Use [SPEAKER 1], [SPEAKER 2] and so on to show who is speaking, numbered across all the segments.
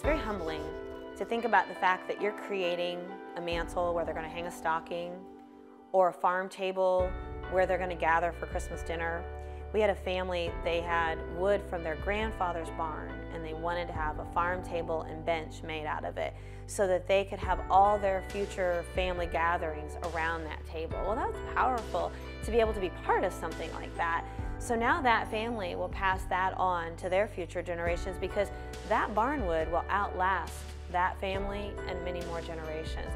[SPEAKER 1] very humbling to think about the fact that you're creating a mantle where they're going to hang a stocking, or a farm table where they're going to gather for Christmas dinner. We had a family, they had wood from their grandfather's barn, and they wanted to have a farm table and bench made out of it so that they could have all their future family gatherings around that table. Well, that's powerful to be able to be part of something like that. So now that family will pass that on to their future generations, because that barn wood will outlast that family and many more generations.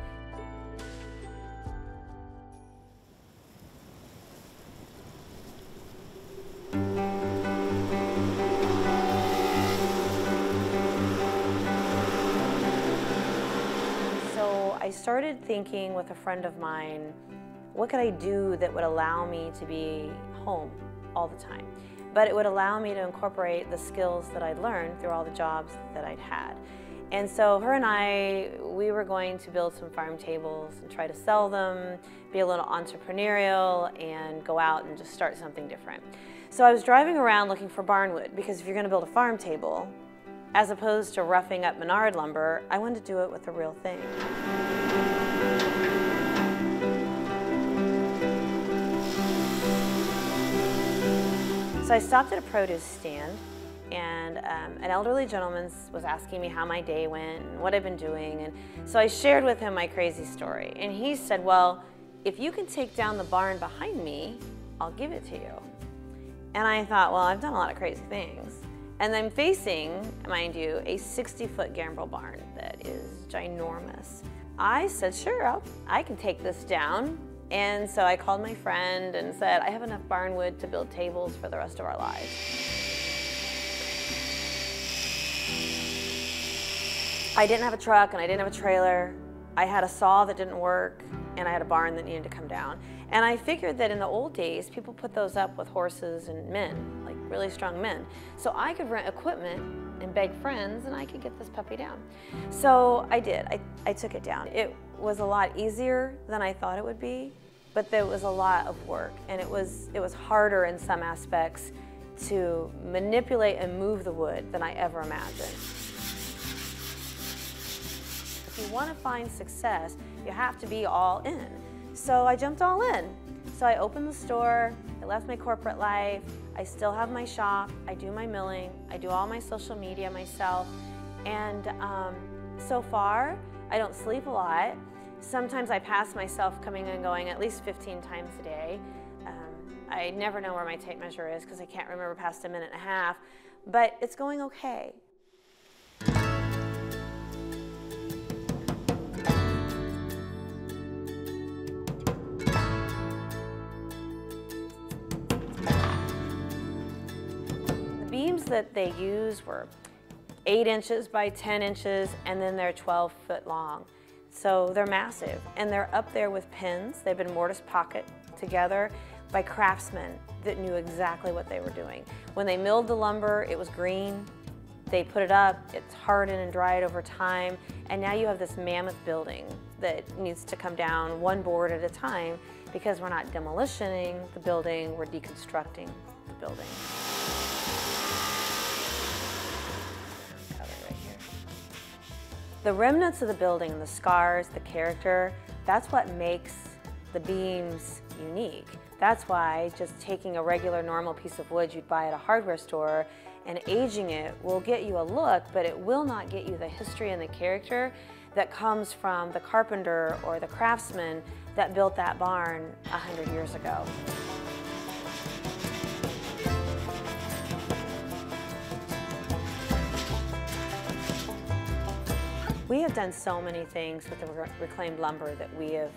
[SPEAKER 1] So I started thinking with a friend of mine, what could I do that would allow me to be home all the time? But it would allow me to incorporate the skills that I'd learned through all the jobs that I'd had. And so her and I, we were going to build some farm tables and try to sell them, be a little entrepreneurial, and go out and just start something different. So I was driving around looking for barnwood, because if you're going to build a farm table, as opposed to roughing up Menard lumber, I wanted to do it with the real thing. So I stopped at a produce stand, and an elderly gentleman was asking me how my day went and what I've been doing. And so I shared with him my crazy story. And he said, well, if you can take down the barn behind me, I'll give it to you. And I thought, well, I've done a lot of crazy things. And I'm facing, mind you, a 60-foot gambrel barn that is ginormous. I said, sure, I can take this down. And so I called my friend and said, I have enough barnwood to build tables for the rest of our lives. I didn't have a truck and I didn't have a trailer. I had a saw that didn't work, and I had a barn that needed to come down. And I figured that in the old days, people put those up with horses and men, like really strong men. So I could rent equipment and beg friends, and I could get this puppy down. So I did. I took it down. It was a lot easier than I thought it would be, but there was a lot of work, and it was harder in some aspects to manipulate and move the wood than I ever imagined. If you want to find success, you have to be all in. So I jumped all in. So I opened the store, I left my corporate life, I still have my shop, I do my milling, I do all my social media myself, and so far, I don't sleep a lot. Sometimes I pass myself coming and going at least 15 times a day. I never know where my tape measure is because I can't remember past a minute and a half, but it's going okay. The beams that they used were 8 inches by 10 inches, and then they're 12 foot long. So they're massive, and they're up there with pins. They've been mortise pocket together by craftsmen that knew exactly what they were doing. When they milled the lumber, it was green. They put it up, it's hardened and dried over time, and now you have this mammoth building that needs to come down one board at a time, because we're not demolitioning the building, we're deconstructing the building. The remnants of the building, the scars, the character, that's what makes the beams unique. That's why just taking a regular normal piece of wood you'd buy at a hardware store and aging it will get you a look, but it will not get you the history and the character that comes from the carpenter or the craftsman that built that barn 100 years ago. We have done so many things with the reclaimed lumber that we have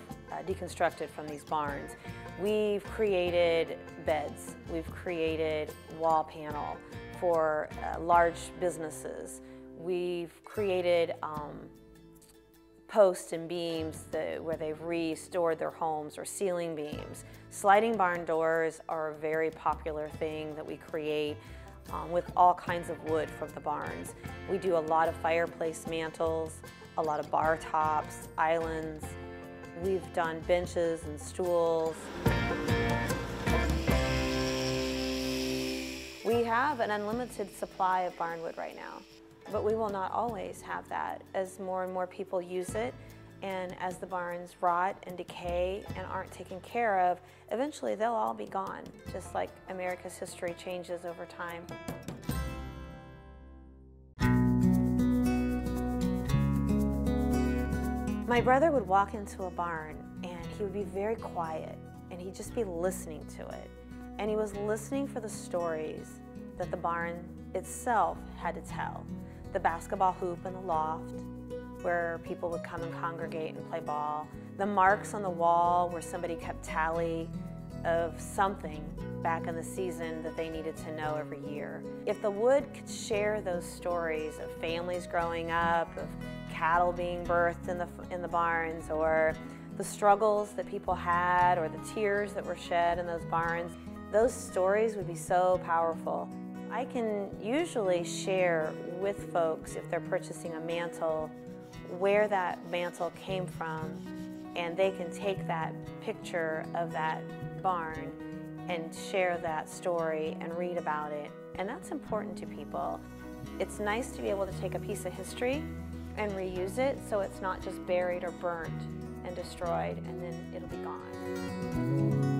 [SPEAKER 1] deconstructed from these barns. We've created beds, we've created wall panel for large businesses. We've created posts and beams where they've restored their homes, or ceiling beams. Sliding barn doors are a very popular thing that we create with all kinds of wood from the barns. We do a lot of fireplace mantles, a lot of bar tops, islands. We've done benches and stools. We have an unlimited supply of barnwood right now. But we will not always have that. As more and more people use it, and as the barns rot and decay and aren't taken care of, eventually they'll all be gone, just like America's history changes over time. My brother would walk into a barn and he would be very quiet and he'd just be listening to it. And he was listening for the stories that the barn itself had to tell. The basketball hoop in the loft, where people would come and congregate and play ball. The marks on the wall where somebody kept tally of something back in the season that they needed to know every year. If the wood could share those stories of families growing up, of cattle being birthed in the barns, or the struggles that people had, or the tears that were shed in those barns, those stories would be so powerful. I can usually share with folks, if they're purchasing a mantle, where that mantle came from, and they can take that picture of that barn and share that story and read about it. And that's important to people. It's nice to be able to take a piece of history and reuse it so it's not just buried or burnt and destroyed and then it'll be gone.